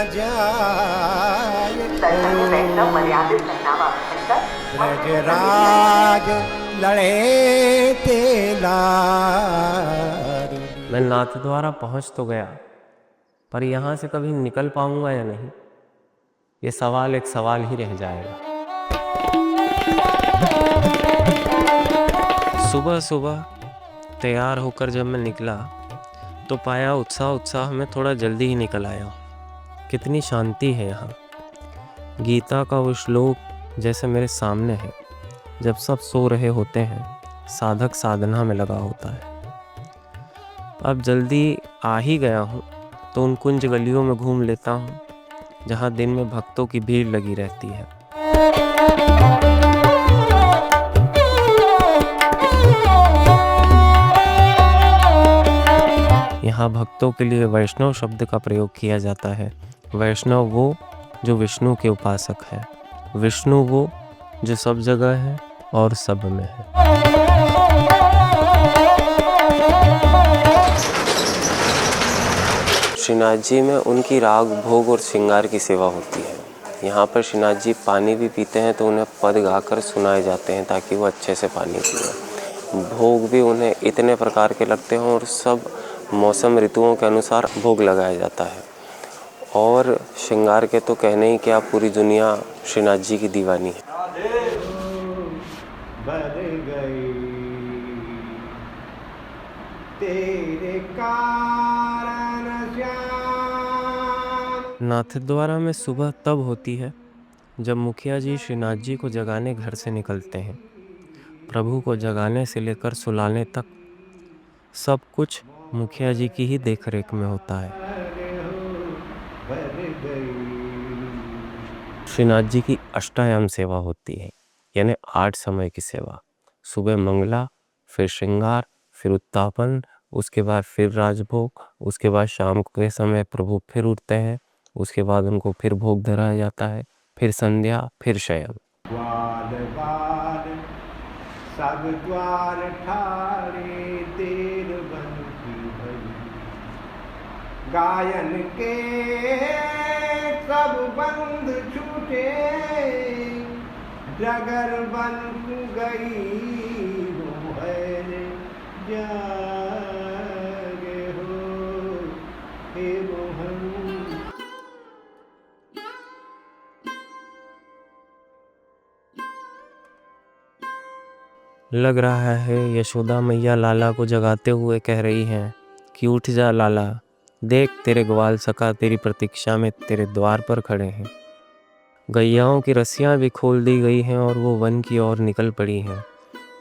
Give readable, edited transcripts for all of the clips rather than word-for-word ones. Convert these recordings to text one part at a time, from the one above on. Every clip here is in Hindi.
जाए ब्रजराज लड़े तेलारी। मैं नाथ द्वारा पहुंच तो गया, पर यहाँ से कभी निकल पाऊंगा या नहीं, ये सवाल एक सवाल ही रह जाएगा। सुबह सुबह तैयार होकर जब मैं निकला तो पाया उत्साह में थोड़ा जल्दी ही निकल आया। कितनी शांति है यहाँ। गीता का वो श्लोक जैसे मेरे सामने है, जब सब सो रहे होते हैं साधक साधना में लगा होता है। अब जल्दी आ ही गया हूँ तो उन कुंज गलियों में घूम लेता हूँ जहाँ दिन में भक्तों की भीड़ लगी रहती है। यहाँ भक्तों के लिए वैष्णव शब्द का प्रयोग किया जाता है। वैष्णव वो जो विष्णु के उपासक है, विष्णु वो जो सब जगह है और सब में है। श्रीनाथ जी में उनकी राग भोग और श्रृंगार की सेवा होती है। यहाँ पर श्रीनाथ जी पानी भी पीते हैं तो उन्हें पद गाकर सुनाए जाते हैं ताकि वो अच्छे से पानी पिए। भोग भी उन्हें इतने प्रकार के लगते हैं और सब मौसम ऋतुओं के अनुसार भोग लगाया जाता है। और श्रृंगार के तो कहने ही क्या, पूरी दुनिया श्रीनाथ जी की दीवानी है। नाथद्वारा में सुबह तब होती है जब मुखिया जी श्रीनाथ जी को जगाने घर से निकलते हैं। प्रभु को जगाने से लेकर सुलाने तक सब कुछ मुखिया जी की ही देखरेख में होता है। श्रीनाथ जी की अष्टायाम सेवा होती है, यानी 8 समय की सेवा। सुबह मंगला, फिर श्रृंगार, फिर उत्तापन, उसके बाद फिर राजभोग, उसके बाद शाम के समय प्रभु फिर उठते हैं, उसके बाद उनको फिर भोग धराया जाता है, फिर संध्या, फिर शयन। सब द्वार ठाड़े देर बंसी भई, गायन के सब बंद छूटे, डगर बन गई है जागे हो हे मोहन। लग रहा है यशोदा मैया लाला को जगाते हुए कह रही हैं कि उठ जा लाला, देख तेरे ग्वाल सखा तेरी प्रतीक्षा में तेरे द्वार पर खड़े हैं। गैयाओं की रस्सियां भी खोल दी गई हैं और वो वन की ओर निकल पड़ी हैं,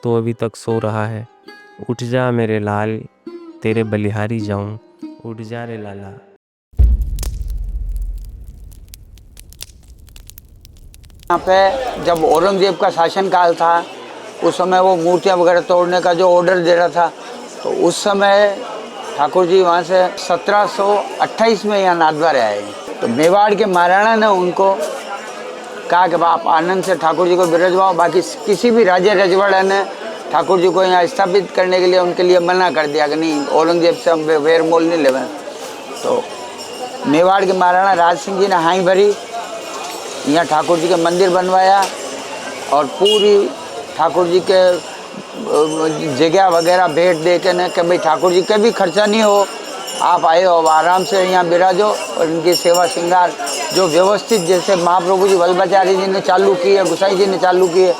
तो अभी तक सो रहा है। उठ जा मेरे लाल, तेरे बलिहारी जाऊं, उठ जा रे लाला। यहाँ पे जब औरंगजेब का शासनकाल था, उस समय वो मूर्तियाँ वगैरह तोड़ने का जो ऑर्डर दे रहा था, तो उस समय ठाकुर जी वहाँ से 1728 में यहाँ नाथद्वार आए। तो मेवाड़ के महाराणा ने उनको कहा कि आप आनंद से ठाकुर जी को बिराजवाओ। बाकी किसी भी राजा रजवाड़ा ने ठाकुर जी को यहाँ स्थापित करने के लिए उनके लिए मना कर दिया कि नहीं, औरंगजेब से हम वेर मोल नहीं लेवे। तो मेवाड़ के महाराणा राज सिंह जी ने हाई भरी, यहाँ ठाकुर जी के मंदिर बनवाया और पूरी ठाकुर जी के जगह वगैरह भेंट दे के न कि भाई ठाकुर जी का भी खर्चा नहीं हो, आप आए हो आराम से यहाँ बिराजो। और इनकी सेवा श्रृंगार जो व्यवस्थित जैसे महाप्रभु जी वल्लभाचार्य जी ने चालू की है, गोसाई जी ने चालू की है,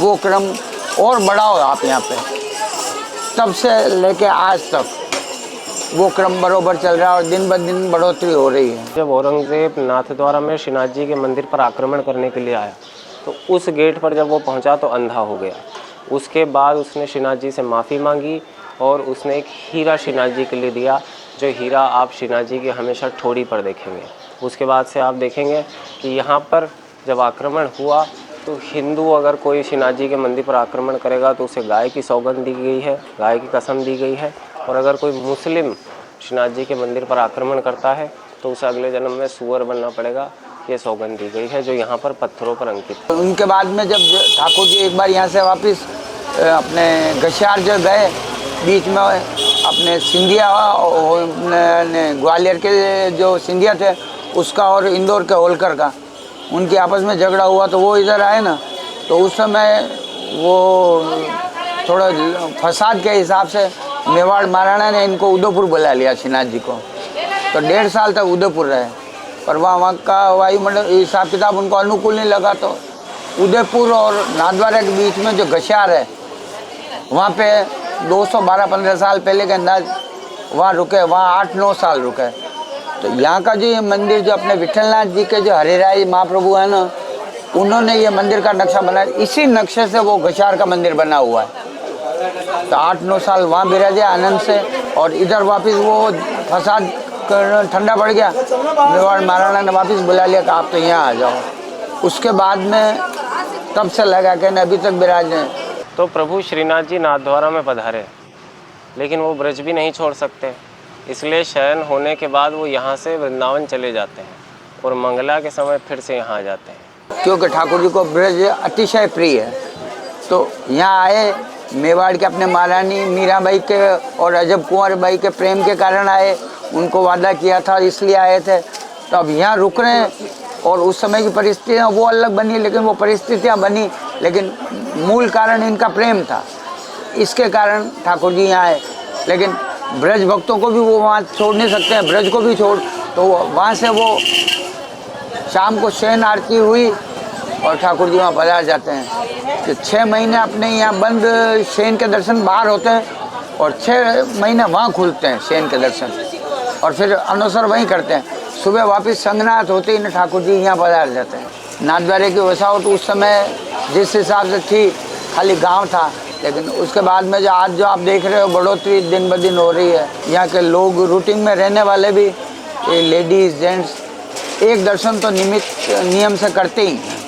वो क्रम और बढ़ाओ आप यहाँ पे। तब से लेके आज तक वो क्रम बरोबर चल रहा है और दिन ब दिन बढ़ोतरी हो रही है। जब औरंगजेब नाथद्वारा में श्रीनाथ जी के मंदिर पर आक्रमण करने के लिए आया तो उस गेट पर जब वो पहुंचा तो अंधा हो गया। उसके बाद उसने श्रीनाथ जी से माफ़ी मांगी और उसने एक हीरा श्रीनाथ जी के लिए दिया, जो हीरा आप श्रीनाथ जी की हमेशा ठोड़ी पर देखेंगे। उसके बाद से आप देखेंगे कि यहाँ पर जब आक्रमण हुआ तो हिंदू अगर कोई श्रीनाथ जी के मंदिर पर आक्रमण करेगा तो उसे गाय की सौगंध दी गई है, गाय की कसम दी गई है। और अगर कोई मुस्लिम श्रीनाथ जी के मंदिर पर आक्रमण करता है तो उसे अगले जन्म में सूअर बनना पड़ेगा, ये सौगंध दी गई है, जो यहाँ पर पत्थरों पर अंकित है। उनके बाद में जब ठाकुर जी एक बार यहाँ से वापस अपने गशियार जो गए, बीच में अपने सिंधिया ग्वालियर के जो सिंधिया थे उसका और इंदौर के होलकर का, उनकी आपस में झगड़ा हुआ तो वो इधर आए ना, तो उस समय वो थोड़ा फसाद के हिसाब से मेवाड़ महाराणा ने इनको उदयपुर बुला लिया श्रीनाथ जी को। तो 1.5 साल तक उदयपुर रहे, पर वहाँ का वायुमंडल हिसाब किताब उनको अनुकूल नहीं लगा, तो उदयपुर और नाथद्वारा के बीच में जो गशियार है वहाँ पे 212-15 साल पहले के अंदाज वहाँ रुके, वहाँ 8-9 साल रुके। तो यहाँ का जो ये मंदिर जो अपने विठलनाथ जी के जो हरिराय महाप्रभु है ना, उन्होंने ये मंदिर का नक्शा बनाया, इसी नक्शे से वो गशियार का मंदिर बना हुआ है। तो 8-9 साल वहाँ बिराजे आनंद से, और इधर वापस वो फसाद ठंडा पड़ गया, मेवाड़ महाराणा ने वापस बुला लिया कि आप तो यहाँ आ जाओ। उसके बाद में तब से लगा कि अभी तक बिराजे। तो प्रभु श्रीनाथ जी नाथद्वारा में पधारे, लेकिन वो ब्रज भी नहीं छोड़ सकते, इसलिए शयन होने के बाद वो यहाँ से वृंदावन चले जाते हैं और मंगला के समय फिर से यहाँ आ जाते हैं। क्योंकि ठाकुर जी को ब्रज अतिशय प्रिय है, तो यहाँ आए, मेवाड़ के अपने महारानी मीराबाई के और अजब कुंवर बाई के प्रेम के कारण आए, उनको वादा किया था इसलिए आए थे। तो अब यहाँ रुक रहे हैं, और उस समय की परिस्थितियाँ वो अलग बनी, लेकिन वो परिस्थितियाँ बनी, लेकिन मूल कारण इनका प्रेम था, इसके कारण ठाकुर जी यहाँ आए। लेकिन ब्रज भक्तों को भी वो वहाँ छोड़ नहीं सकते हैं, ब्रज को भी छोड़, तो वहाँ से वो शाम को शयन आरती हुई और ठाकुर जी वहाँ पधार जाते हैं। तो 6 महीने अपने यहाँ बंद शयन के दर्शन बाहर होते हैं, और 6 महीने वहाँ खुलते हैं शयन के दर्शन, और फिर अनुसर वहीं करते हैं। सुबह वापस संगनाथ होते ही ना ठाकुर जी यहाँ पधार जाते हैं। नाथद्वारे की वसावट उस समय जिस हिसाब से थी, खाली गांव था, लेकिन उसके बाद में जो आज जो आप देख रहे हो बढ़ोतरी दिन ब दिन हो रही है। यहाँ के लोग रूटीन में रहने वाले भी, लेडीज़ जेंट्स, एक दर्शन तो नियम से करते ही हैं।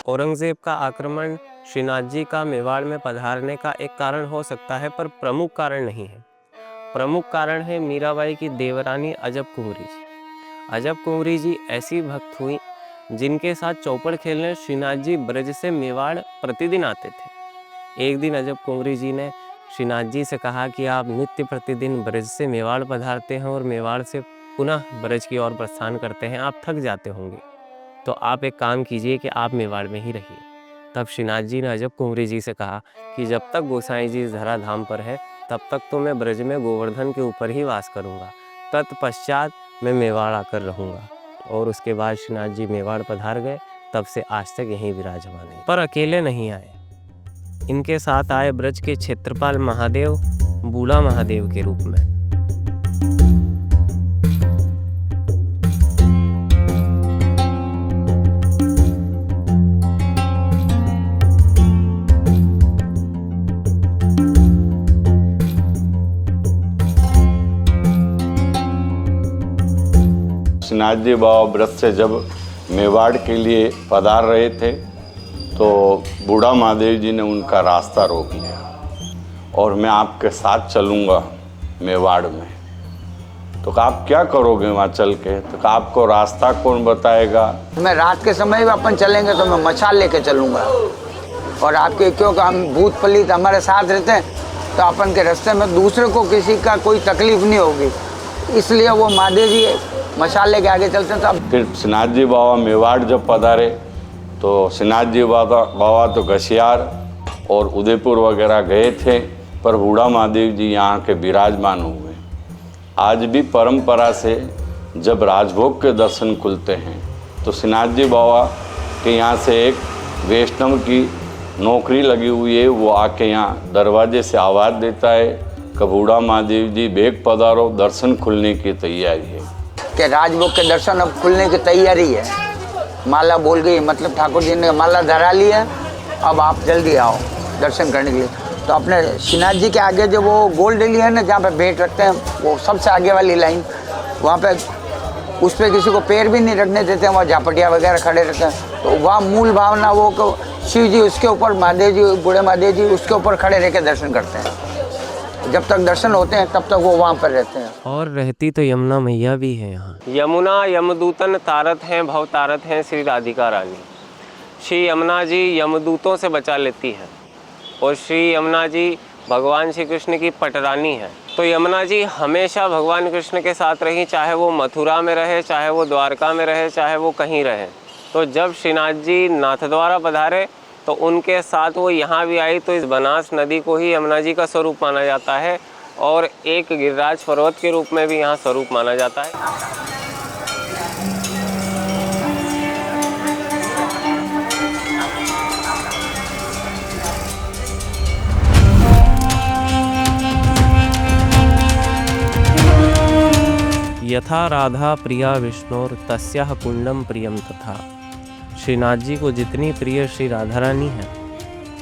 औरंगजेब का आक्रमण श्रीनाथ जी का मेवाड़ में पधारने का एक कारण हो सकता है, पर प्रमुख कारण नहीं है। प्रमुख कारण है मीराबाई की देवरानी अजब कुंवरी जी। अजब कुंवरी जी ऐसी भक्त हुई जिनके साथ चौपड़ खेलने श्रीनाथ जी ब्रज से मेवाड़ प्रतिदिन आते थे। एक दिन अजब कुंवरी जी ने श्रीनाथ जी से कहा कि आप नित्य प्रतिदिन ब्रज से मेवाड़ पधारते हैं और मेवाड़ से पुनः ब्रज की ओर प्रस्थान करते हैं, आप थक जाते होंगे, तो आप एक काम कीजिए कि आप मेवाड़ में ही रहिए। तब श्रीनाथ जी ने अजब कुंवरी जी से कहा कि जब तक गोसाई जी इस धराधाम पर है, तब तक तो मैं ब्रज में गोवर्धन के ऊपर ही वास करूँगा, तत्पश्चात मैं मेवाड़ आकर रहूँगा। और उसके बाद श्रीनाथ जी मेवाड़ पधार गए, तब से आज तक यहीं विराजमान है। पर अकेले नहीं आए, इनके साथ आए ब्रज के क्षेत्रपाल महादेव बूढ़ा महादेव के रूप में। श्रीनाथ जी बाबा ब्रज से जब मेवाड़ के लिए पधार रहे थे, तो बूढ़ा महादेव जी ने उनका रास्ता रोक लिया और मैं आपके साथ चलूँगा मेवाड़ में। तो आप क्या करोगे वहाँ चल के? तो आपको रास्ता कौन बताएगा? मैं रात के समय भी अपन चलेंगे तो मैं मशाल लेके चलूँगा, और आपके क्योंकि हम भूत पलित हमारे साथ रहते हैं, तो अपन के रास्ते में दूसरे को किसी का कोई तकलीफ नहीं होगी, इसलिए वो महादेव जी मशाल लेके आगे चलते हैं। तो फिर श्रीनाथ जी बाबा मेवाड़ जब पधारे, तो श्रीनाथ जी बाबा तो गशियार और उदयपुर वगैरह गए थे, पर बूढ़ा महादेव जी यहाँ के विराजमान हुए। आज भी परंपरा से जब राजभोग के दर्शन खुलते हैं, तो श्रीनाथ जी बाबा के यहाँ से एक वैष्णव की नौकरी लगी हुई है, वो आके यहाँ दरवाजे से आवाज़ देता है कि बूढ़ा महादेव जी बेग पधारो, दर्शन खुलने की तैयारी है। कि राजभोग के दर्शन अब खुलने की तैयारी है, माला बोल गई, मतलब ठाकुर जी ने माला धरा ली है, अब आप जल्दी आओ दर्शन करने के लिए। तो अपने श्रीनाथ जी के आगे जो वो गोल डेली है ना, जहाँ पे भेंट रखते हैं, वो सबसे आगे वाली लाइन, वहाँ पे उस पर किसी को पैर भी नहीं रखने देते हैं, वहाँ झापटिया वगैरह खड़े रहते हैं। तो वहाँ मूल भावना वो शिव जी उसके ऊपर, महादेव जी बूढ़े महादेव जी उसके ऊपर खड़े रह के दर्शन करते हैं। जब तक दर्शन होते हैं तब तक वो वहाँ पर रहते हैं। और रहती तो यमुना मैया भी है यहाँ। यमुना यमदूतन तारत हैं, भव तारत हैं श्री राधिका रानी। श्री यमुना जी यमदूतों से बचा लेती हैं, और श्री यमुना जी भगवान श्री कृष्ण की पटरानी है। तो यमुना जी हमेशा भगवान कृष्ण के साथ रही, चाहे वो मथुरा में रहे, चाहे वो द्वारका में रहे, चाहे वो कहीं रहे। तो जब श्रीनाथ जी नाथद्वारा पधारे तो उनके साथ वो यहाँ भी आई, तो इस बनास नदी को ही यमुना जी का स्वरूप माना जाता है और एक गिरिराज पर्वत के रूप में भी यहाँ स्वरूप माना जाता है। यथा राधा प्रिया विष्णुर तस्याह कुंडम प्रियम तथा। श्रीनाथ जी को जितनी प्रिय श्री राधा रानी है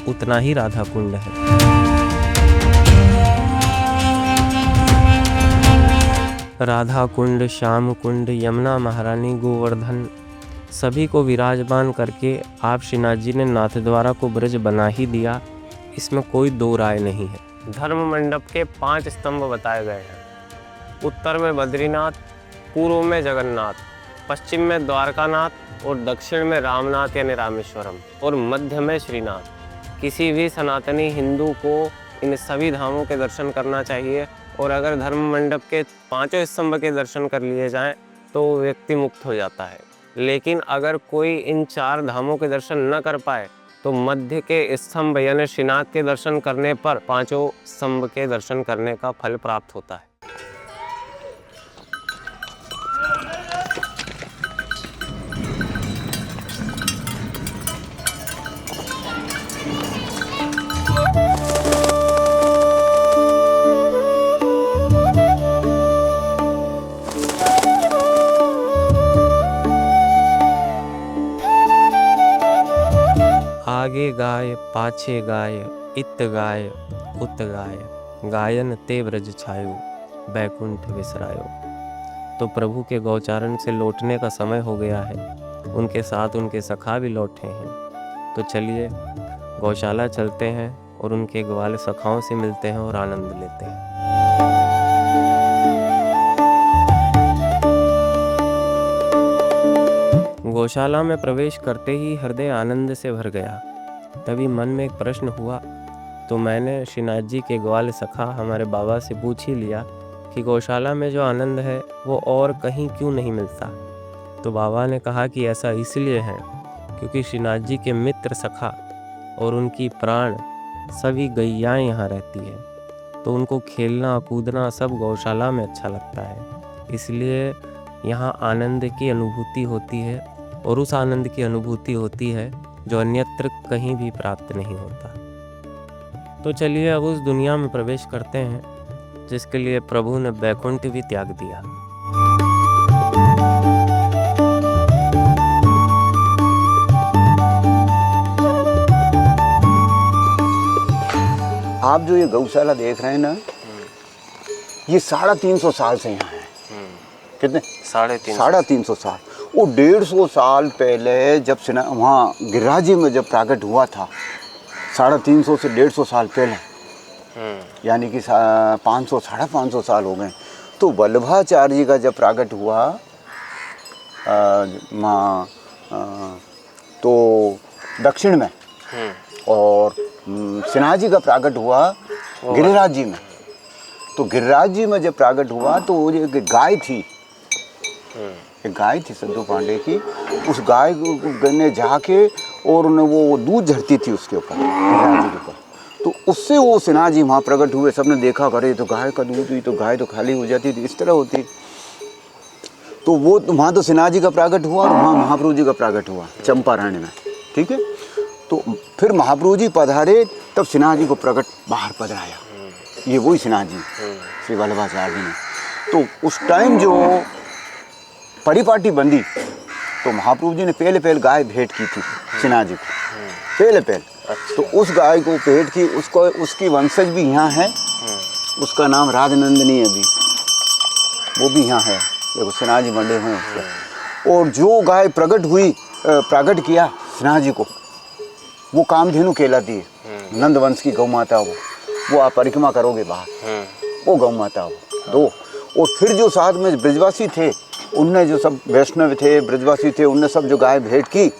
उतना ही राधा कुंड है। राधा कुंड, श्याम कुंड, यमुना महारानी, गोवर्धन सभी को विराजमान करके आप श्रीनाथ जी ने नाथद्वारा को ब्रज बना ही दिया, इसमें कोई दो राय नहीं है। धर्म मंडप के 5 स्तंभ बताए गए हैं। उत्तर में बद्रीनाथ, पूर्व में जगन्नाथ, पश्चिम में द्वारकानाथ और दक्षिण में रामनाथ यानी रामेश्वरम और मध्य में श्रीनाथ। किसी भी सनातनी हिंदू को इन सभी धामों के दर्शन करना चाहिए और अगर धर्म मंडप के 5 स्तंभ के दर्शन कर लिए जाएं तो व्यक्ति मुक्त हो जाता है। लेकिन अगर कोई इन 4 धामों के दर्शन न कर पाए तो मध्य के स्तंभ यानी श्रीनाथ के दर्शन करने पर 5 स्तंभ के दर्शन करने का फल प्राप्त होता है। आगे गाय पाछे गाय, इत गाय उत गाय, गायन ते ब्रज छायो, बैकुंठ विसरायो। तो प्रभु के गौचारण से लौटने का समय हो गया है, उनके साथ उनके सखा भी लौटे हैं। तो चलिए गौशाला चलते हैं और उनके ग्वाल सखाओं से मिलते हैं और आनंद लेते हैं। गौशाला में प्रवेश करते ही हृदय आनंद से भर गया। तभी मन में एक प्रश्न हुआ, तो मैंने श्रीनाथ जी के ग्वाल सखा हमारे बाबा से पूछ ही लिया कि गौशाला में जो आनंद है वो और कहीं क्यों नहीं मिलता। तो बाबा ने कहा कि ऐसा इसलिए है क्योंकि श्रीनाथ जी के मित्र सखा और उनकी प्राण सभी गैयाएँ यहाँ रहती हैं, तो उनको खेलना कूदना सब गौशाला में अच्छा लगता है। इसलिए यहाँ आनंद की अनुभूति होती है और उस आनंद की अनुभूति होती है जो अन्यत्र कहीं भी प्राप्त नहीं होता। तो चलिए अब उस दुनिया में प्रवेश करते हैं जिसके लिए प्रभु ने बैकुंठ भी त्याग दिया। आप जो ये गौशाला देख रहे हैं ना, ये 350 साल से यहाँ है। कितने? 350 साल। वो 150 साल पहले जब वहाँ गिरिराज जी में जब प्राकट हुआ था, 350 से 150 साल पहले, यानी कि 500 550 साल हो गए। तो वल्लभाचार्य जी का जब प्राकट हुआ तो दक्षिण में, और श्रीनाथ जी का प्राकट हुआ गिरिराज जी में। तो गिरिराज जी में जब प्राकट हुआ तो वो एक गाय थी, एक गाय थी संतू पांडे की। उस गाय ने जाके और उन्हें वो दूध झड़ती थी उसके ऊपर, गिरिराज जी के ऊपर। तो उससे वो श्रीनाथ जी वहाँ प्रकट हुए। सबने देखा, करे तो गाय का दूध हुई, तो गाय तो खाली हो जाती थी, इस तरह होती। तो वो वहाँ तो श्रीनाथ जी का प्राकट हुआ और वहाँ महाप्रभु जी का प्राकट हुआ चंपारण्य में। ठीक है। तो फिर महाप्रभु जी पधारे, तब श्रीनाथ जी को प्रकट बाहर पधराया। ये वही श्रीनाथ जी, श्री वल्लभाचार्य जी ने। तो उस टाइम जो परिपाटी बंदी, तो महाप्रभु जी ने पहले गाय भेंट की थी श्रीनाथ जी को, पहले। तो उस गाय को भेंट की, उसकी वंशज भी यहाँ है, उसका नाम राजनंदिनी है भी, वो भी यहाँ है। देखो श्रीनाथ जी बंधे हुए उसके। और जो गाय प्रकट किया श्रीनाथ जी को, वो कामधेनु कहलाती है। नंद वंश की गौ माता वो आप परिक्रमा करोगे बाहर, वो गौ माता वो 2। और फिर जो साथ में ब्रजवासी थे, उनने जो सब वैष्णव थे, ब्रजवासी थे, उनने सब जो गाय भेंट की,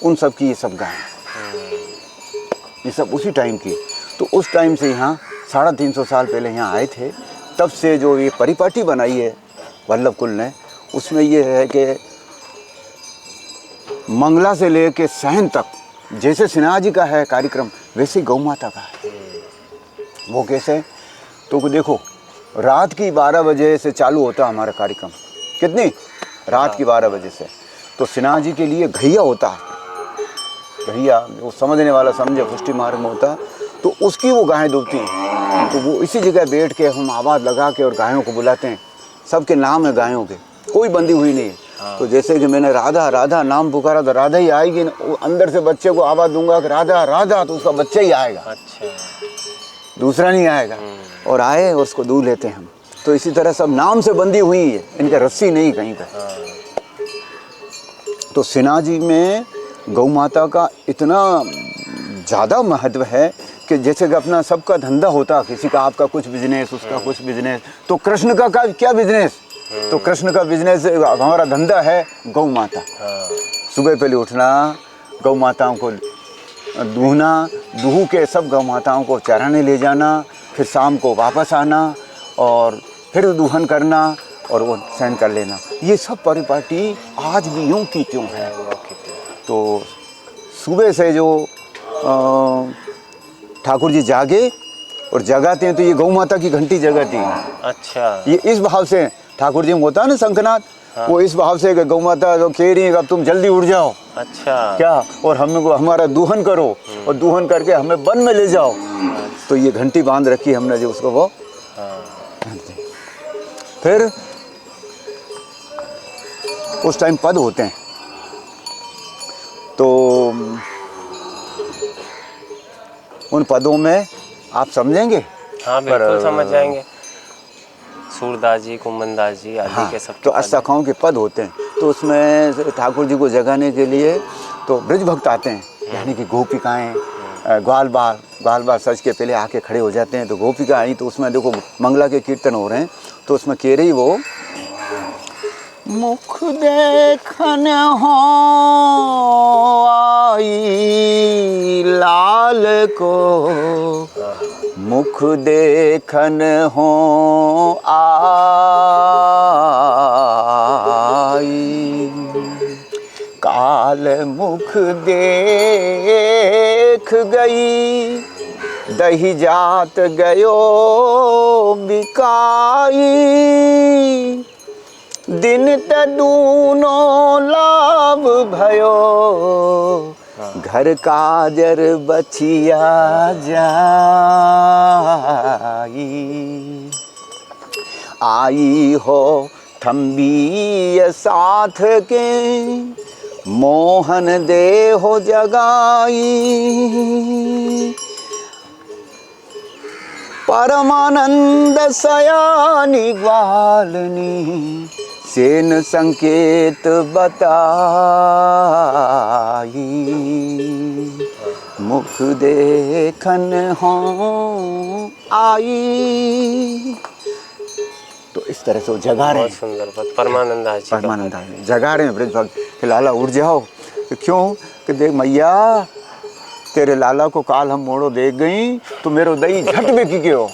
उन सब की ये सब गाय, ये सब उसी टाइम की। तो उस टाइम से यहाँ 350 साल पहले यहाँ आए थे तब से जो ये परिपाटी बनाई है वल्लभ कुल ने, उसमें ये है कि मंगला से लेके सहन तक जैसे सिन्हा जी का है कार्यक्रम, वैसे गौ माता का है। वो कैसे, तो देखो रात की 12 बजे से चालू होता है हमारा कार्यक्रम। कितनी? रात की 12 बजे से। तो सिन्हा जी के लिए घैया होता है, घैया वो समझने वाला समझे, पुष्टि मार्ग में होता है, तो उसकी वो गायें दुबती हैं। तो वो इसी जगह बैठ के हम आवाज़ लगा के और गायों को बुलाते हैं। सबके नाम है गायों के, कोई बंदी हुई नहीं है। तो जैसे कि मैंने राधा राधा नाम पुकारा तो राधा ही आएगी ना, वो अंदर से बच्चे को आवाज़ दूंगा कि राधा राधा, तो उसका बच्चा ही आएगा। अच्छा, दूसरा नहीं आएगा। और आए और उसको दूध लेते हैं हम। तो इसी तरह सब नाम से बंदी हुई है, इनका रस्सी नहीं कहीं पे। तो सिन्हा जी में गौ माता का इतना ज़्यादा महत्व है कि जैसे कि अपना सबका धंधा होता, किसी का आपका कुछ बिजनेस, उसका कुछ बिजनेस, तो कृष्ण का क्या बिजनेस? तो कृष्ण का बिजनेस, हमारा धंधा है गौ माता। सुबह पहले उठना, गौ माताओं को दूहना, दूह के सब गौ माताओं को चराने ले जाना, फिर शाम को वापस आना और फिर दूहन करना और वो सहन कर लेना। ये सब परिपाटी आज भी यूँ की त्यों है। तो सुबह से जो ठाकुर जी जागे और जगाते हैं तो ये गौ माता की घंटी जगाती है। अच्छा, ये इस भाव से ठाकुर जी में होता है ना शंखनाद, वो इस भाव से गौ माता जो कह रही है अब तुम जल्दी उठ जाओ। अच्छा, क्या, और हमारा दूहन करो और दूहन करके हमें वन में ले जाओ। तो ये घंटी बांध रखी हमने जो उसको, वो फिर उस टाइम पद होते हैं। तो उन पदों में आप समझेंगे? हाँ बिल्कुल समझ जाएंगे। सूरदास जी, कुंभनदास जी आदि हाँ, के सब तो अष्टसखाओं के पद होते हैं। तो उसमें ठाकुर जी को जगाने के लिए तो ब्रज भक्त आते हैं, यानी कि गोपिकाएँ, ग्वाल बाल सज के पहले आके खड़े हो जाते हैं। तो गोपिका आई, तो उसमें देखो मंगला के कीर्तन हो रहे हैं, तो उसमें कह रही वो, मुख देखन हो आई लाल को, मुख देखन हो आई, काल मुख देख गई, दही जात गयो बिकाई, दिन तदूनो लाभ भयो, घर काजर बचिया जाई, आई हो थम्बी साथ के, मोहन दे हो जगाई, परमानंद सयानी ग्वालनी, सेन संकेत बताई, मुख देखन हो आई। तो इस तरह से वो जगा रहे हैं। बहुत सुंदर पद परमानंदा जी, परमानंदा जी जगा रहे हैं ब्रज भक्त कि लाला उठ जाओ। तो क्यों? कि देख मैया, तेरे लाला को काल हम मोड़ो देख गई, तो मेरो दही झट बिक गयो,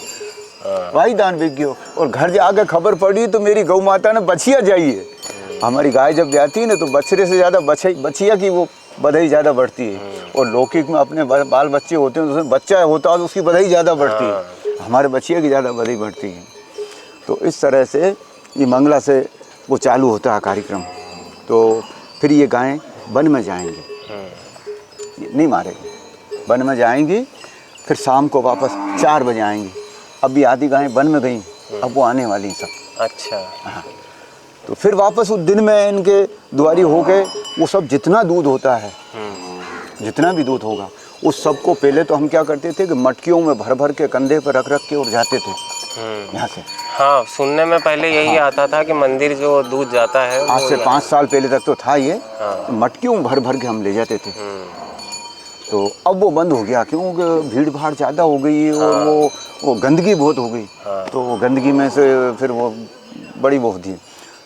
भाई दान बिक गयो। और घर जाके खबर पड़ी तो मेरी गौ माता ने बछिया जाइए। हमारी गाय जब जाती है ना तो बछड़े से ज़्यादा बछिया की वो बधाई ज़्यादा बढ़ती है। और लौकिक में अपने बाल बच्चे होते हैं तो उसमें बच्चा होता है तो उसकी बधाई ज़्यादा बढ़ती है, हमारे बछिया की ज़्यादा बधाई बढ़ती है। तो इस तरह से ये मंगला से वो चालू होता है कार्यक्रम। तो फिर ये गायें वन में जाएंगी, नहीं मारेंगे, वन में जाएंगी, फिर शाम को वापस 4 बजे आएंगी। अभी आधी गायें वन में गई, अब वो आने वाली सब। अच्छा, हाँ, तो फिर वापस उस दिन में इनके द्वारी हो गए, वो सब जितना दूध होता है, जितना भी दूध होगा उस सबको पहले तो हम क्या करते थे कि मटकियों में भर भर के कंधे पर रख रख के और जाते थे यहाँ से। हाँ, सुनने में पहले यही आता था कि मंदिर जो दूध जाता है आज से 5 साल पहले तक तो था ये। हाँ। मटकियों में भर भर के हम ले जाते थे। तो अब वो बंद हो गया क्योंकि भीड़ भाड़ ज़्यादा हो गई और वो गंदगी बहुत हो गई। तो वो गंदगी में से फिर वो बड़ी वो होती है।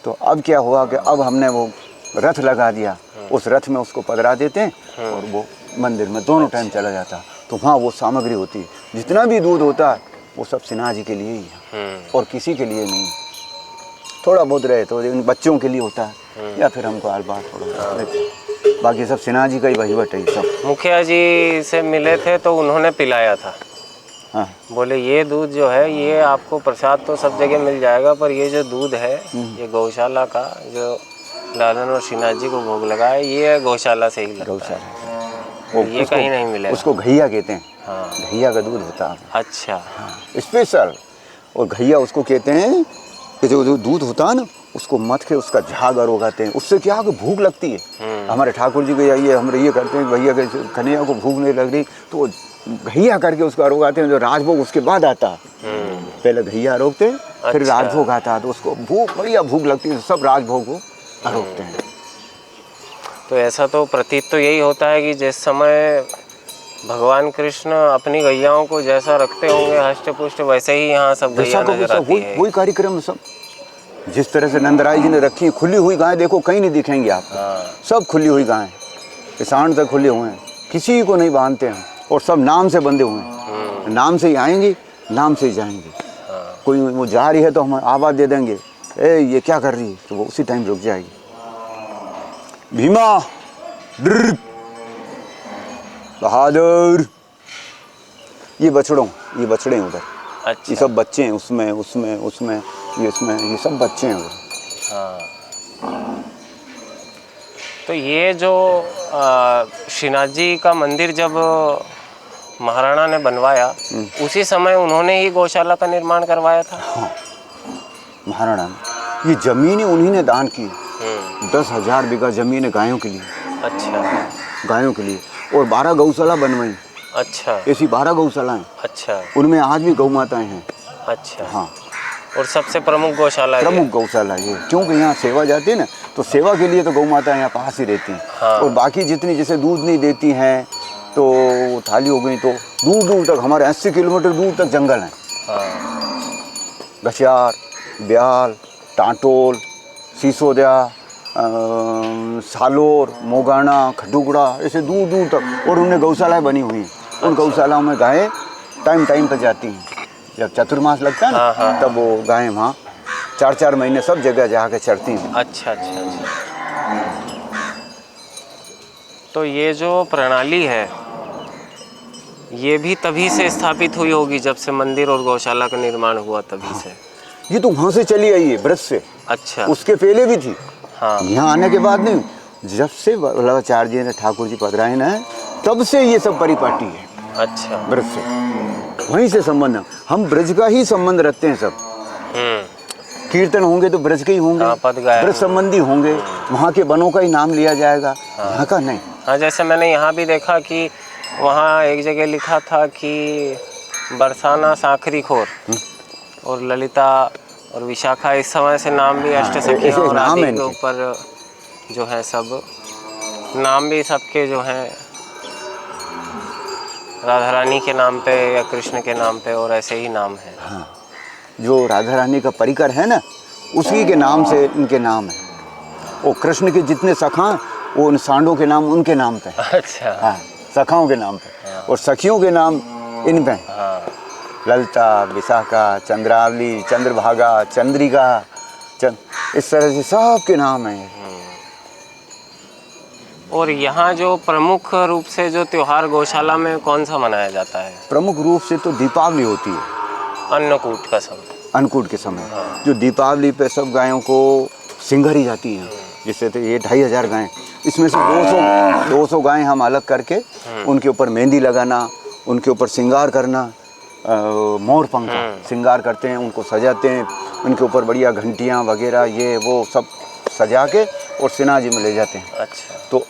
तो अब क्या हुआ कि अब हमने वो रथ लगा दिया, उस रथ में उसको पधरा देते हैं और वो मंदिर में दोनों टाइम चला जाता। तो वहाँ वो सामग्री होती है, जितना भी दूध होता है वो सब सिन्हा जी के लिए ही है और किसी के लिए नहीं। थोड़ा बहुत रहे तो इन बच्चों के लिए होता है या फिर हमको आल-बाल थोड़ा, बाकी सब सिन्हा जी का ही वहीवट है सब। मुखिया जी से मिले थे तो उन्होंने पिलाया था। हाँ, बोले ये दूध जो है ये आपको प्रसाद तो सब जगह मिल जाएगा, पर ये जो दूध है ये गौशाला का जो लालन और श्रीनाथ जी को भोग लगा है ये गौशाला से ही लगता है। गौशाला ये कहीं नहीं मिलेगा। उसको घैया कहते हैं। हाँ। घैया का दूध होता है। अच्छा। स्पेशल। और घैया उसको कहते हैं कि जो दूध होता है ना उसको मथ के उसका झाग उगाते हैं, उससे क्या कि भूख लगती है। हमारे ठाकुर जी को ये हम ये करते हैं, भैया के कन्हैया को भूख नहीं लग रही तो घैया करके उसको आरोगाते हैं। जो राजभोग उसके बाद आता है, पहले घैया आरोगते हैं फिर अच्छा। राजभोग आता है, तो उसको बढ़िया भूख लगती है, सब राजभोग को आरोगते हैं। तो ऐसा तो प्रतीत तो यही होता है कि जिस समय भगवान कृष्ण अपनी गैयाओं को जैसा रखते होंगे हष्ट पुष्ट, वैसे ही यहाँ सब गैया नजर आती है। वही कार्यक्रम सब जिस तरह से नंदराय जी ने रखी, खुली हुई गाय देखो कहीं नहीं दिखेंगी आपको। सब खुली हुई गाय, किसान तक खुले हुए हैं, किसी को नहीं बांधते हैं और सब नाम से बंधे हुए हैं। नाम से ही आएंगी, नाम से ही जाएंगे। कोई वो जा रही है तो हम आवाज़ दे देंगे, ए ये क्या कर रही है, तो वो उसी टाइम रुक जाएगी। भीमा बहादुर, ये बछड़े उधर। अच्छा। ये सब बच्चे हैं, उसमें ये इसमें, ये सब बच्चे हैं उधर। हाँ। तो ये जो श्रीनाथ जी का मंदिर जब महाराणा ने बनवाया उसी समय उन्होंने ही गौशाला का निर्माण करवाया था। हाँ, महाराणा ने ये जमीनें उन्हीं ने दान की। 10,000 बीघा जमीन है गायों के लिए। अच्छा। गायों के लिए और 12 गौशाला बनवाई। अच्छा। ऐसी 12 गौशालाएं। अच्छा। उनमें आज भी गौ माताएं हैं। अच्छा। हाँ, और सबसे प्रमुख गौशाला प्रमुख गौशाला ये, क्योंकि यहाँ सेवा जाती है ना, तो सेवा के लिए तो गौ माताएं यहाँ पास ही रहती हैं। हाँ। और बाकी जितनी जैसे दूध नहीं देती हैं तो थाली हो गई, तो दूर दूर तक हमारे 80 किलोमीटर दूर तक जंगल हैं। हाँ। गशियार, ब्याल, टांटोल, सिसोदिया, सालोर, मोगाना, खडुगड़ा, ऐसे दूर दूर तक। और उनमें गौशालाएं बनी हुई हैं। उन गौशालाओं में गायें टाइम पर जाती हैं। जब चतुर्मास लगता है ना, हाँ। तब वो गायें वहाँ 4-4 महीने सब जगह जाके चरती हैं। अच्छा। तो ये जो प्रणाली है ये भी तभी से स्थापित हुई होगी जब से मंदिर और गौशाला का निर्माण हुआ, तभी से। ये तो वहाँ से चली आई है, ब्रज से। अच्छा। उसके पहले भी थी। हाँ। यहाँ आने के बाद नहीं, जब से वल्लभाचार्य जी ने ठाकुर जी पधराए ना, तब से ये सब परिपाटी है। अच्छा। ब्रज से, वहीं से संबंध, हम ब्रज का ही संबंध रखते हैं सब। कीर्तन होंगे तो ब्रज के ही होंगे। हाँ, पद गायन। ब्रज संबंधी होंगे, वहाँ के वनों का ही नाम लिया जाएगा। यहाँ का नहीं। हाँ, जैसे मैंने यहाँ भी देखा कि वहाँ एक जगह लिखा था कि बरसाना सांखरी खोर और ललिता और विशाखा, इस समय से नाम भी अष्टसखियों और नाम आदि है के ऊपर जो है सब नाम भी सबके जो हैं राधा रानी के नाम पे या कृष्ण के नाम पे और ऐसे ही नाम है। हाँ, जो राधा रानी का परिकर है ना, उसी के नाम से इनके नाम है। वो कृष्ण के जितने सखा, वो उन सांडों के नाम उनके नाम पे। अच्छा। हाँ, सखाओं के नाम पे। और सखियों के नाम इन पे। हाँ। ललिता, विशाखा, चंद्रावली, चंद्रभागा, चंद्रिका, इस तरह से सब के नाम हैं। और यहाँ जो प्रमुख रूप से जो त्योहार गौशाला में कौन सा मनाया जाता है? प्रमुख रूप से तो दीपावली होती है। अन्नकूट का समय। अन्नकूट के समय जो दीपावली पे सब गायों को सिंगारी जाती हैं। जिससे तो ये 2,500 गायें, इसमें से 200 गायें हम अलग करके उनके ऊपर मेहंदी लगाना, उनके ऊपर श्रृंगार करना, मोर पंख श्रृंगार करते हैं, उनको सजाते हैं, उनके ऊपर बढ़िया घंटियाँ वगैरह ये वो सब सजा के और सिन्हा जी में ले जाते हैं। अच्छा। तो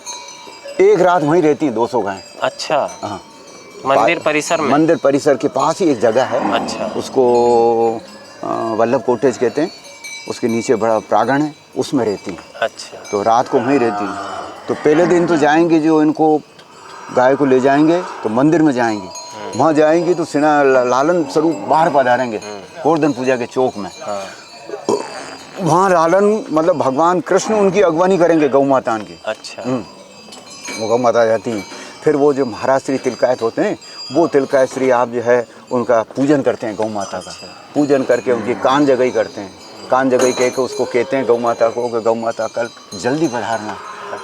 एक रात वहीं रहती हैं 200 गायें। अच्छा। हाँ, मंदिर परिसर में? मंदिर परिसर के पास ही एक जगह है। अच्छा। उसको वल्लभ कॉटेज कहते हैं। उसके नीचे बड़ा प्रांगण है, उसमें रहती हैं। अच्छा। तो रात को वहीं रहती हैं। तो पहले दिन तो जाएंगे, जो इनको गाय को ले जाएंगे तो मंदिर में जाएंगे, वहाँ जाएंगे तो सिन्हा लालन स्वरूप बाहर पधारेंगे गोवर्धन पूजा के चौक में। वहाँ लालन मतलब भगवान कृष्ण उनकी अगवानी करेंगे गौ माता की। अच्छा। वो गौ माता जाती हैं। फिर वो जो महाराज श्री तिलकायत होते हैं वो तिलकाश्री आप जो है उनका पूजन करते हैं गौ माता का। पूजन करके उनकी कान जगई करते हैं। कान जगई कह के उसको कहते हैं गौ माता को कि गौ माता कल जल्दी पधारना,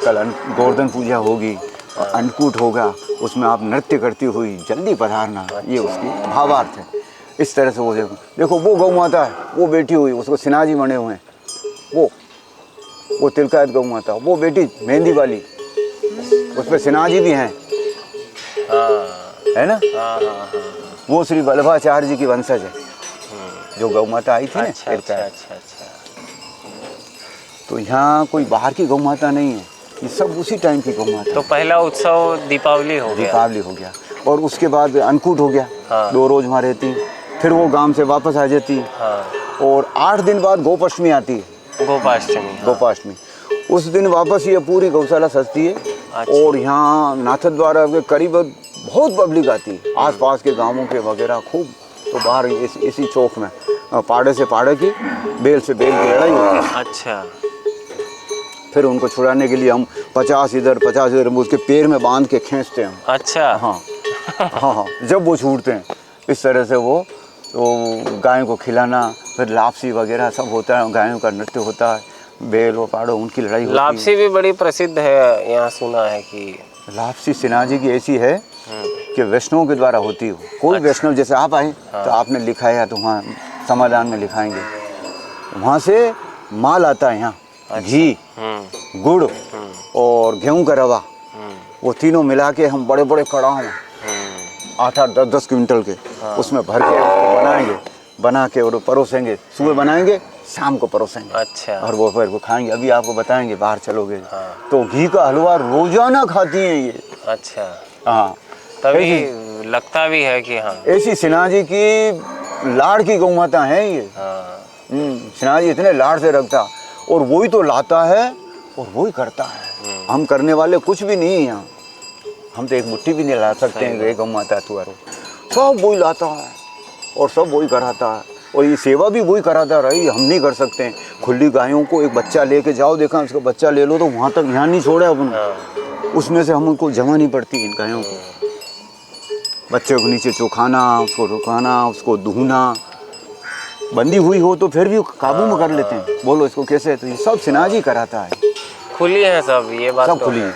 कल गोवर्धन पूजा होगी और अन्नकूट होगा, उसमें आप नृत्य करती हुई जल्दी पधारना, ये उसकी भावार्थ है। इस तरह से वो देखो वो गौ माता है, वो बैठी हुई, उसको सिन्हाजी बने हुए हैं, वो तिलकायत गौ माता, वो बेटी मेहंदी वाली, उस पर सिन्हाजी भी हैं, है ना। वो श्री वल्लभाचार्य जी की वंशज है, जो गौ माता आई थी ना। अच्छा। तो यहाँ कोई बाहर की गौ माता नहीं है, ये सब उसी टाइम की गौ माता। तो पहला उत्सव दीपावली हो गया और उसके बाद अन्नकूट हो गया। 2 रोज वहाँ रहती, फिर वो गांव से वापस आ जाती। और 8 दिन बाद गोपाष्टमी आती है। गोपाष्टमी उस दिन वापस ये पूरी गौशाला सजती है। और यहाँ नाथद्वारा के करीब बहुत पब्लिक आती है, आसपास के गांवों के वगैरह खूब। तो बाहर इसी चौक में पाड़े से पाड़े की, बेल से बेल की लड़ाई होती है। अच्छा। फिर उनको छुड़ाने के लिए हम 50 इधर उसके पैर में बांध के खींचते हैं। अच्छा। हाँ, जब वो छूटते हैं इस तरह से वो तो गायों को खिलाना, फिर लापसी वगैरह सब होता है, गायों का नृत्य होता है, बेल और पाड़ो उनकी लड़ाई होती है। लापसी भी बड़ी प्रसिद्ध है, यहाँ सुना है कि लापसी सिन्हाजी की ऐसी है कि वैष्णव के द्वारा होती हो। कोई वैष्णव जैसे आप आए तो आपने लिखाया तो वहाँ समाधान में लिखाएंगे, वहाँ से माल आता है यहाँ। घी, गुड़ और गेहूं का रवा, वो तीनों मिला के हम बड़े बड़े कड़ाह में 8-8, 10-10 क्विंटल के उसमें भर के बनाएंगे, बना के और परोसेंगे। सुबह बनाएंगे, शाम को परोसेंगे। अच्छा। और वो फिर वो खाएंगे। अभी आपको बताएंगे, बाहर चलोगे तो घी का हलवा रोजाना खाती हैं ये। अच्छा। हाँ, तभी लगता भी है कि हाँ ऐसी सिन्हाजी की लाड़ की गौ माता है ये। सिन्हाजी इतने लाड़ से रखता, और वही तो लाता है और वही करता है। हम करने वाले कुछ भी नहीं है यहाँ, हम तो एक मुट्ठी भी नहीं ला सकते हैं गौ माता तुम्हारो। सब वही लाता है और सब वही कराता है, और ये सेवा भी वही कराता रही, हम नहीं कर सकते हैं। खुली गायों को एक बच्चा लेके जाओ, देखा उसका बच्चा ले लो तो वहाँ तक यहाँ नहीं छोड़ा अपन, उसमें से हम उनको जमानी पड़ती इन गायों को। बच्चे को नीचे चौखाना, उसको रुकाना, उसको दूहना, बंदी हुई हो तो फिर भी काबू में कर लेते हैं। बोलो इसको कैसे, तो ये सब सिन्हाजी कराता है। खुली है सब, ये बात सब तो खुली है।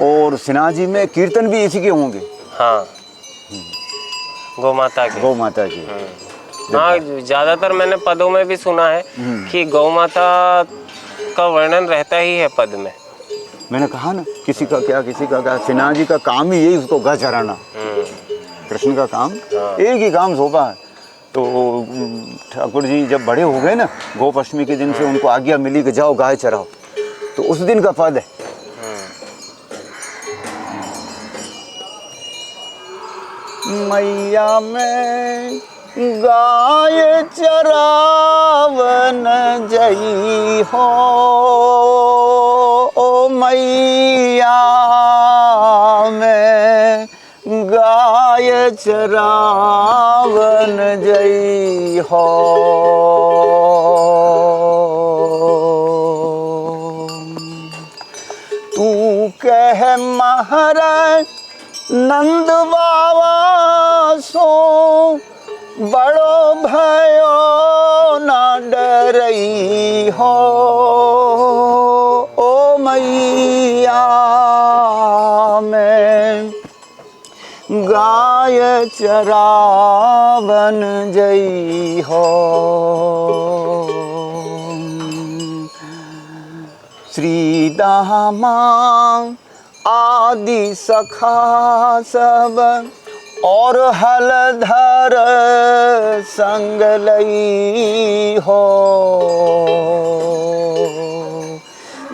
और सिन्हाजी में कीर्तन भी इसी के होंगे। हाँ, गौ माता के। गौ माता की। हाँ, ज्यादातर मैंने पदों में भी सुना है कि गौ माता का वर्णन रहता ही है पद में। मैंने कहा ना, किसी का क्या, सिन्हाजी का काम ही यही, उसको गाय चराना। कृष्ण का काम एक ही काम सौंपा है। तो ठाकुर जी जब बड़े हो गए ना, गोपाष्टमी के दिन से उनको आज्ञा मिली कि जाओ गाय चराओ, तो उस दिन का पद है। मैया में गाय चरावन जई हो, ओ मैया में गाय चरावन जई हो। तू कह महाराज नंद बाबा सो, बड़ो भयो न डरई हो, ओ मैया में गाय चरावन जई हो। श्री दामा आदि सखा सब और हलधर संग लई हो,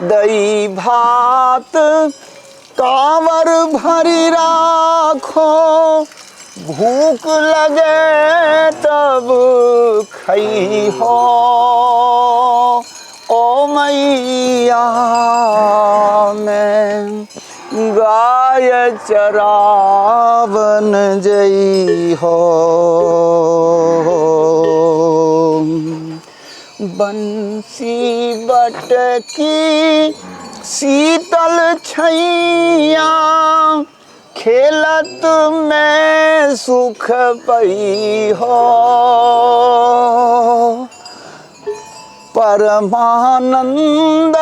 दही भात कांवर भरी राखो, भूख लगे तब खई हो, ओ मैया में गाय चरावन जई हो। बंसी बटकी शीतल छैया खेलत में सुख पई हो, परमानंद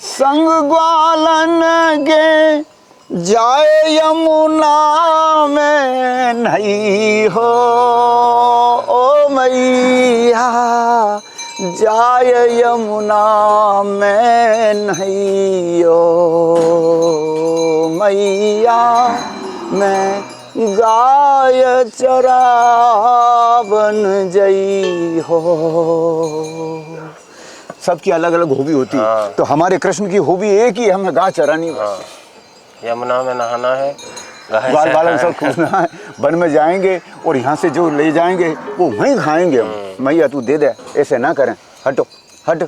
संग ग्वालन गे जाए यमुना में नहीं हो। ओ मैया जाए यमुना में नहीं हो, मैया मैं गाय चरावन जई हो। सबकी अलग अलग हॉबी होती है, तो हमारे कृष्ण की हॉबी एक ही, हमें गाय चरानी बस। यमुना में नहाना है, ग्वाल बालन सब खूबना है, वन में जाएंगे और यहाँ से जो ले जाएंगे वो वहीं खाएंगे हम। मैया तू दे दे, ऐसे ना करें, हटो हट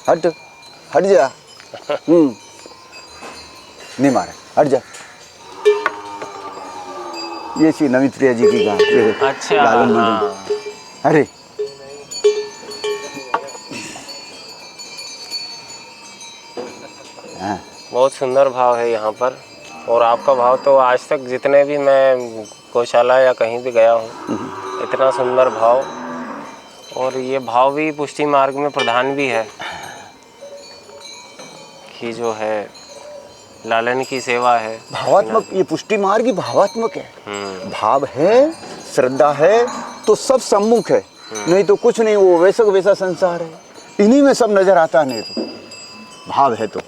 हट हट जा, नहीं मारे, हट जा। ये श्री नवीन प्रिया जी की गाय। अच्छा, हाँ। अरे हाँ। बहुत सुंदर भाव है यहाँ पर, और आपका भाव तो आज तक जितने भी मैं गौशाला या कहीं भी गया हूँ, इतना सुंदर भाव। और ये भाव भी पुष्टि मार्ग में प्रधान भी है कि जो है लालन की सेवा है, भावात्मक। ये पुष्टि मार्ग ही भावात्मक है। भाव है, श्रद्धा है तो सब सम्मुख है, नहीं तो कुछ नहीं, वो वैसा वैसा संसार है, इन्हीं में सब नजर आता नहीं। तो भाव है तो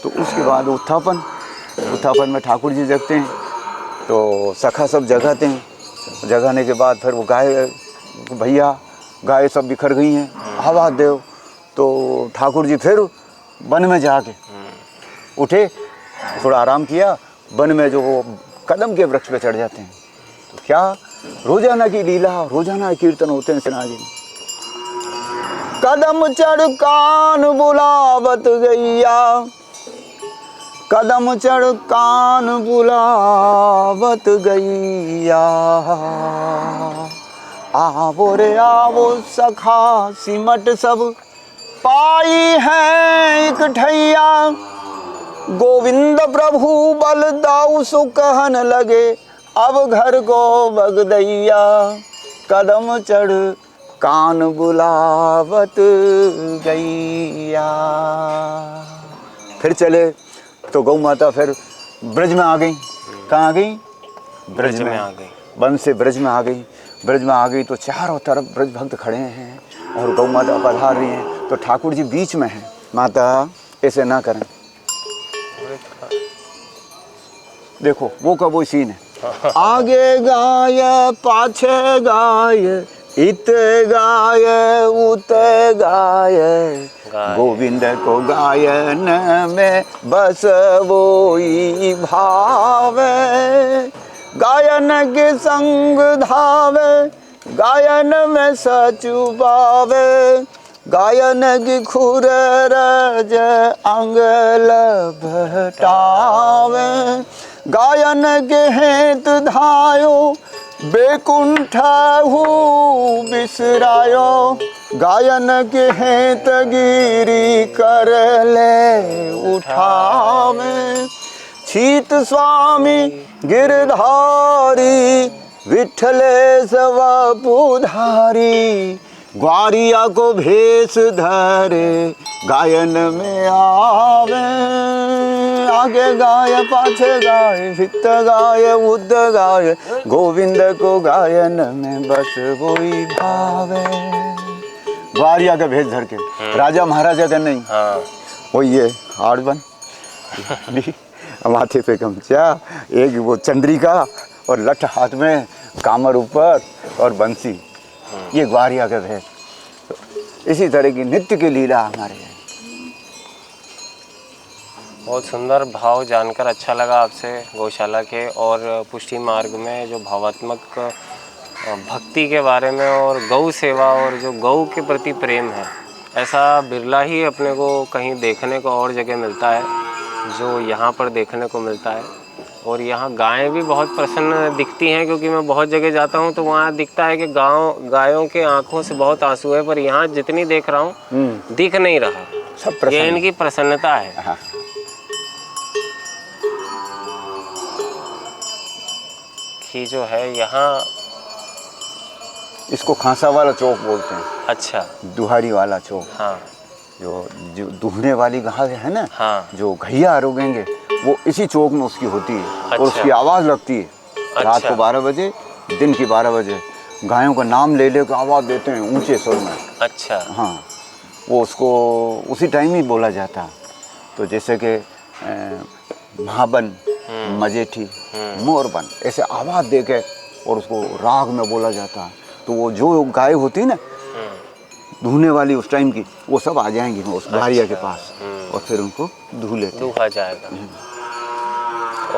उसके बाद उत्थापन में ठाकुर जी जगते हैं, तो सखा सब जगाते हैं। जगाने के बाद फिर वो गाय, भैया गाय सब बिखर गई हैं, आवाज़ दो। तो ठाकुर जी फिर वन में जाके उठे, थोड़ा आराम किया, वन में जो वो कदम के वृक्ष पे चढ़ जाते हैं। तो क्या रोजाना की लीला, रोजाना कीर्तन होते हैं सिन्हा जी। कदम चढ़ कान बुलावत गैया, कदम चढ़ कान बुलावत गैया, आवो रे आवो सखा सिमट सब पाई है इकठैया। गोविंद प्रभु बल दाऊ सो कहन लगे, अब घर को बगदैया। कदम चढ़ कान बुलावत गैया। फिर चले तो गौ माता फिर ब्रज में आ गई। कहाँ आ गई? ब्रज में आ गई। वन से ब्रज में आ गई। ब्रज में आ गई तो चारों तरफ ब्रज भक्त खड़े हैं और गौ माता पधार रही हैं, तो ठाकुर जी बीच में हैं। माता ऐसे ना करें, देखो वो का वो सीन है। आगे गाय पाछे गाय, इत गाय उत गाय, गोविंद को गायन में बस वोई भावे। गायन के संग धावे, गायन में सचु पावे। गायन की खुर रज अंग लभटावे। गायन के हेत धायो, बेकुंठ हु बिसरायो। गायन के हेत गिरी कर ले उठावे। छीत स्वामी गिरधारी, विठलेश वपुधारी। ग्वारिया को भेष धरे, गायन में आवे। आगे गाय पाछे गाय, हित गाय उद गाय, गोविंद को गायन में बस वही भावे। ग्वारिया का भेष धर के, राजा महाराजा का नहीं। वो ये हाड़बन माथे पे गमछा, एक वो चंद्रिका और लठ हाथ में, कामर ऊपर और बंसी, ये ग्वारिया का भेष। तो इसी तरह की नित्य की लीला हमारे है। बहुत सुंदर भाव जानकर अच्छा लगा आपसे गौशाला के और पुष्टि मार्ग में जो भावात्मक भक्ति के बारे में और गौ सेवा और जो गौ के प्रति प्रेम है, ऐसा बिरला ही अपने को कहीं देखने को और जगह मिलता है जो यहाँ पर देखने को मिलता है। और यहाँ गायें भी बहुत प्रसन्न दिखती हैं, क्योंकि मैं बहुत जगह जाता हूँ तो वहाँ दिखता है कि गायों के आंखों से बहुत आंसू है, पर यहाँ जितनी देख रहा हूँ दिख नहीं रहा। सब ये प्रसन्न। इनकी प्रसन्नता है। हाँ। कि जो है यहाँ, इसको खांसा वाला चौक बोलते हैं, अच्छा, दुहारी वाला चौक। हाँ जो दूहने वाली गाय है ना, हाँ, जो घैया आरोगेंगे, वो इसी चौक में उसकी होती है। अच्छा। और उसकी आवाज़ लगती है रात अच्छा। को 12 बजे, दिन की 12 बजे। गायों का नाम ले ले के आवाज़ देते हैं ऊंचे स्वर में। अच्छा, हाँ, वो उसको उसी टाइम ही बोला जाता। तो जैसे कि महाबन, मजेठी, मोरबन, ऐसे आवाज़ दे के और उसको राग में बोला जाता। तो वो जो गाय होती है ना दूहने वाली उस टाइम की, वो सब आ जाएंगी उस भारिया के पास और फिर उनको दूह लेते हैं। दूहा जाएगा।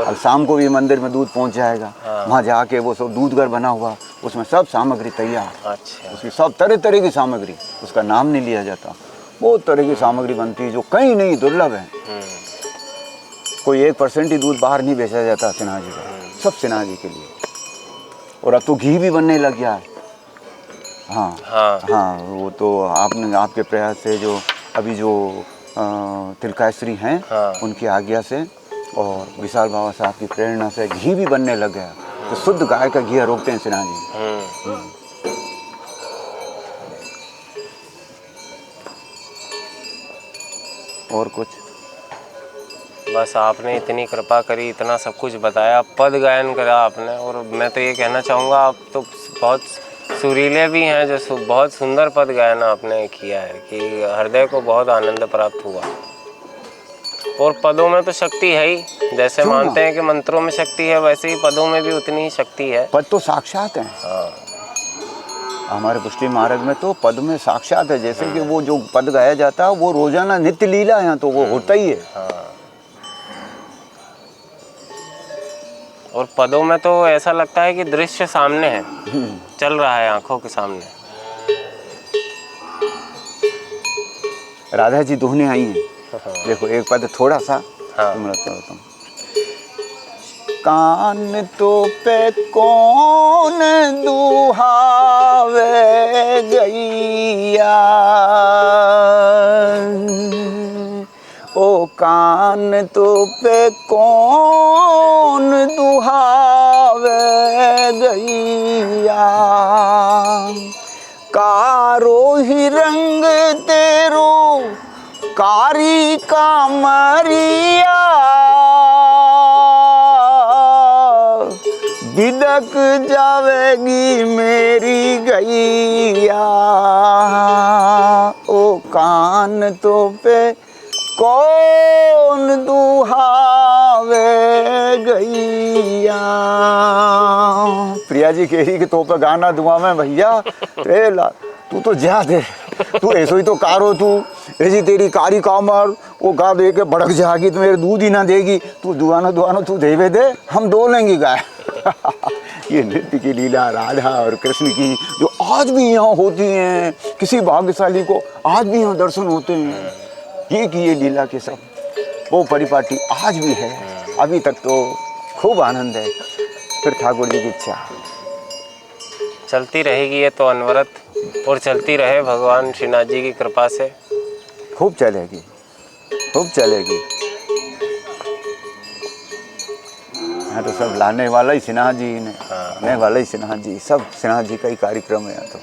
अब शाम को भी मंदिर में दूध पहुंच जाएगा। हाँ। वहाँ जाके वो सब दूध घर बना हुआ, उसमें सब सामग्री तैयार, अच्छा, उसकी सब तरह तरह की सामग्री, उसका नाम नहीं लिया जाता। बहुत तरह की सामग्री बनती है जो कहीं नहीं, दुर्लभ है। कोई 1% ही दूध बाहर नहीं बेचा जाता सिन्हा जी का, सब सिन्हा जी के लिए। और अब तो घी भी बनने लग गया है। हाँ हाँ, हाँ, वो तो आपके प्रयास से जो अभी जो तिलकाश्री हैं, हाँ। उनकी आज्ञा से और विशाल बाबा साहब की प्रेरणा से घी भी बनने लग गया। तो शुद्ध गाय का घी रोकते हैं सिन्हा जी। और कुछ बस आपने इतनी कृपा करी, इतना सब कुछ बताया, पद गायन करा आपने। और मैं तो ये कहना चाहूँगा, आप तो बहुत सुरीले भी हैं, जो बहुत सुंदर पद गायन आपने किया है कि हृदय को बहुत आनंद प्राप्त हुआ। और पदों में तो शक्ति है ही, जैसे मानते हैं कि मंत्रों में शक्ति है, वैसे ही पदों में भी उतनी ही शक्ति है। पद तो साक्षात हैं। हाँ, हमारे पुष्टि मार्ग में तो पद में साक्षात है। जैसे कि वो जो पद गाया जाता है वो रोजाना नित्य लीला है, तो वो होता ही है। हाँ। और पदों में तो ऐसा लगता है कि दृश्य सामने है, चल रहा है आंखों के सामने। राधा जी दोहने आई हैं। देखो एक पद थोड़ा सा हाँ। तुम तुम कान तो पे कौन दुहावे गैया, ओ कान तो पे कौन दुहावे गैया, कारो ही रंग तेरो कारी का मरिया, बिदक जावेगी मेरी गैया, ओ कान तो पे कौन दुहावे गैया। प्रिया जी कह रही कि तो पे गाना दुआ में भैया, तू तो जा दे, तू ऐसो ही तो कारो, तू ऐसी तेरी कारी कामर, वो गा दे के भड़क जाएगी तो मेरे दूध ही ना देगी, तू दुआनो तू देवे दे, हम दो लेंगी गाय। ये नृत्य की लीला राधा और कृष्ण की जो आज भी यहाँ होती हैं, किसी भाग्यशाली को आज भी यहाँ दर्शन होते हैं। ये लीला के सब वो परिपाटी आज भी है, अभी तक तो खूब आनंद है। फिर ठाकुर जी की इच्छा चलती रहेगी ये तो अनवरत, और चलती रहे भगवान श्रीनाथ जी की कृपा से। खूब चलेगी, खूब चलेगी। यहाँ तो सब लाने वाला ही सिन्हा जी ने, लाने वाला ही सिन्हा जी, सब सिन्हा जी का ही कार्यक्रम है। यहाँ तो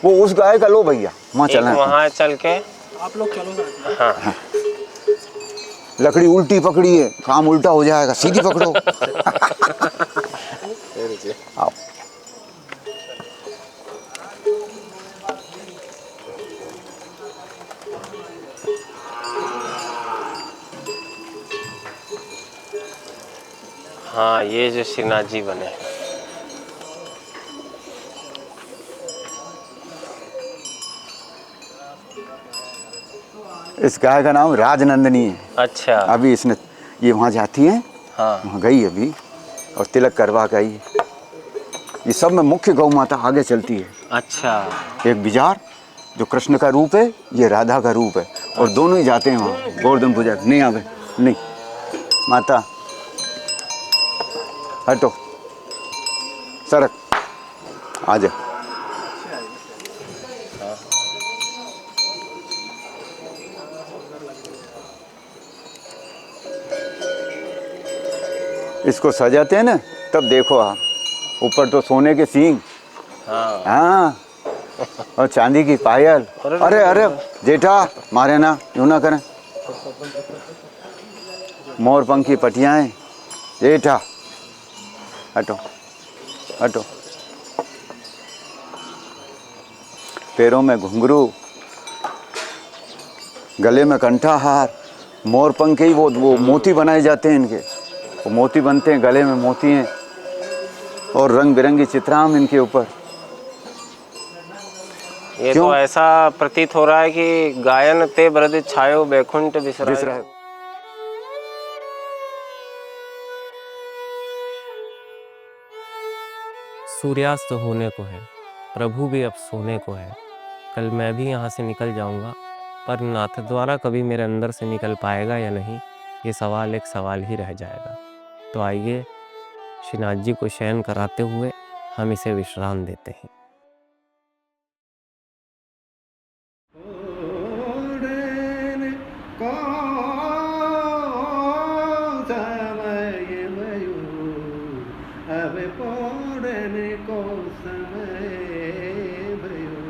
वो उस गाय का लो भैया, वहाँ चलना है। वहाँ चल के आप लोग चलो। हाँ, लकड़ी उल्टी पकड़ी है, काम उल्टा हो जाएगा, सीधी पकड़ो। आओ। हाँ, ये जो श्रीनाथ जी बने, इस गाय का नाम राजनंदिनी है। अच्छा। अभी इसने ये वहाँ जाती है, हाँ, वहाँ गई अभी और तिलक करवा गई। ये सब में मुख्य गौ माता आगे चलती है। अच्छा। एक बिजार जो कृष्ण का रूप है, ये राधा का रूप है, और दोनों ही जाते हैं वहाँ गोवर्धन पूजा। नहीं आवे नहीं, माता हटो, सड़क आ जा। इसको सजाते हैं ना, तब देखो आप, ऊपर तो सोने के सींग, हाँ हाँ, और चांदी की पायल। अरे अरे जेठा मारे ना, यूं ना करें। मोर पंखी पटियाएं, जेठा हटो हटो। पैरों में घुंघरू, गले में कंठा हार, मोर पंख ही वो मोती बनाए जाते हैं इनके, वो मोती बनते हैं, गले में मोती हैं, और रंग बिरंगी चित्राम इनके ऊपर। ये क्यों? तो ऐसा प्रतीत हो रहा है कि गायन ते ब्रज छायो बैकुंठ बिसराए। सूर्यास्त होने को है, प्रभु भी अब सोने को है। कल मैं भी यहाँ से निकल जाऊँगा, पर नाथ द्वारा कभी मेरे अंदर से निकल पाएगा या नहीं, ये सवाल एक सवाल ही रह जाएगा। तो आइए श्रीनाथ जी को शयन कराते हुए हम इसे विश्राम देते हैं। अब पौड़न को समय भयो।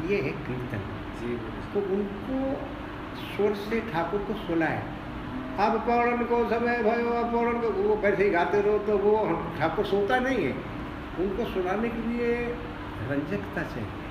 ये है कीर्तन जी। तो उनको स्वर से ठाकुर को सुनाए। अब पौड़न को समय भयो, अब पौड़न को, वो कैसे ही गाते रहो तो वो ठाकुर सोता नहीं है। उनको सुनाने के लिए रंजकता चाहिए।